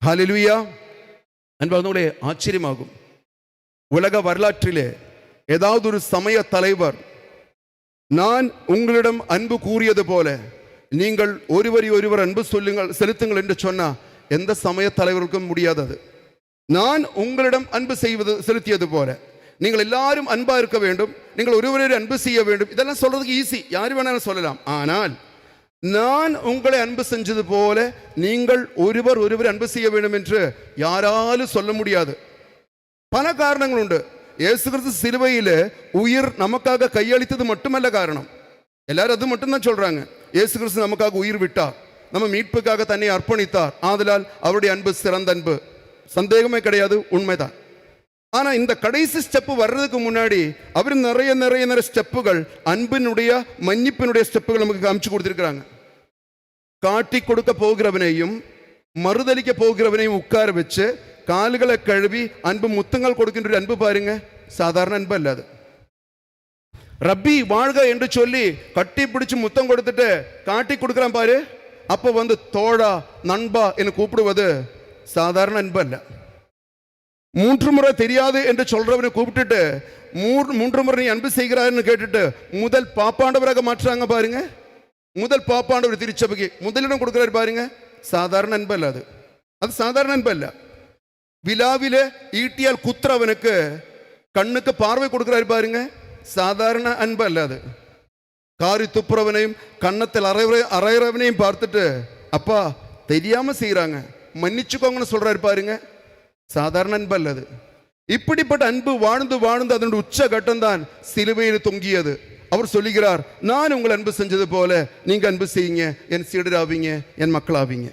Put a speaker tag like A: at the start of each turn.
A: ஹல்லேலூயா. அன்பானவர்களே, ஆச்சரியமாகும். உலக வரலாற்றிலே ஏதாவது ஒரு சமய தலைவர் நான் உங்களிடம் அன்பு கூறியது போல நீங்கள் ஒருவரை ஒருவர் அன்பு செலுத்துங்கள் என்று சொன்னா எந்த சமய தலைவருக்கும் முடியாதது. நான் உங்களிடம் அன்பு செலுத்தியது போல நீங்கள் எல்லாரும் அன்பா இருக்க வேண்டும், நீங்கள் ஒருவரை அன்பு செய்ய வேண்டும். இதெல்லாம் சொல்றதுக்கு ஈஸி, யார் வேணாலும் சொல்லலாம். ஆனால் நான் உங்களை அன்பு செஞ்சது போல நீங்கள் ஒருவர் அன்பு செய்ய வேண்டும் என்று யாராலும் சொல்ல முடியாது. பல காரணங்கள் உண்டு. இயேசு கிறிஸ்து சிலுவையில் உயிர் நமக்காக கையளித்தது மட்டுமல்ல காரணம். எல்லாரும் அது மட்டும்தான் சொல்றாங்க. இயேசு கிறிஸ்து நமக்காக உயிர் விட்டார், நம்ம மீட்புக்காக தன்னை அர்ப்பணித்தார், ஆதலால் அவருடைய அன்பு சிறந்த அன்பு, சந்தேகமே கிடையாது, உண்மைதான். ஆனா இந்த கடைசி ஸ்டெப் வர்றதுக்கு முன்னாடி அவர் நிறைய ஸ்டெப்புகள், அன்பினுடைய மன்னிப்பினுடைய ஸ்டெப்புகள் நமக்கு காமிச்சு கொடுத்திருக்கிறாங்க. காட்டி கொடுக்க போகிறவனையும் மறுதலிக்க போகிறவனையும் உட்கார வச்சு கால்களை கழுவி அன்பு முத்தங்கள் கொடுக்கின்ற அன்பு பாருங்க, சாதாரண அன்பு அல்லாது. ரப்பி வாழ்க என்று சொல்லி கட்டி பிடிச்சு முத்தம் கொடுத்துட்டு காட்டி கொடுக்குறான் பாரு, அப்ப தோழா நண்பா என்று கூப்பிடுவது சாதாரண அன்பு அல்ல. 3 முறை தெரியாது என்று சொல்றவனை கூப்பிட்டுட்டு 3 முறை நீ அன்பு செய்கிறான்னு கேட்டுட்டு முதல் பாப்பாண்டவராக மாற்றுறாங்க பாருங்க. முதல் பாப்பாண்டவர் திருச்சபைக்கு முதலிடம் கொடுக்கிறாரு பாருங்க, சாதாரண அன்பு அல்ல. அது சாதாரண அன்பு அல்ல. விழாவில ஈட்டியால் குத்துறவனுக்கு கண்ணுக்கு பார்வை கொடுக்கிறாரு பாருங்க, சாதாரண அன்பு அல்லாது. காரி துப்புறவனையும் கன்னத்தில் அரைகிறவனையும் பார்த்துட்டு அப்பா தெரியாம செய்யறாங்க மன்னிச்சுக்கோங்கன்னு சொல்றாரு பாருங்க, சாதாரண அன்பு அல்லது. இப்படிப்பட்ட அன்பு வாழ்ந்து அதனுடைய உச்ச கட்டம் தான் சிலுவையில் தொங்கியது. அவர் சொல்லுகிறார், நான் உங்களை அன்பு செஞ்சது போல நீங்க அன்பு செய்யுங்க, என் சீடராவீங்க, என் மக்களாவீங்க.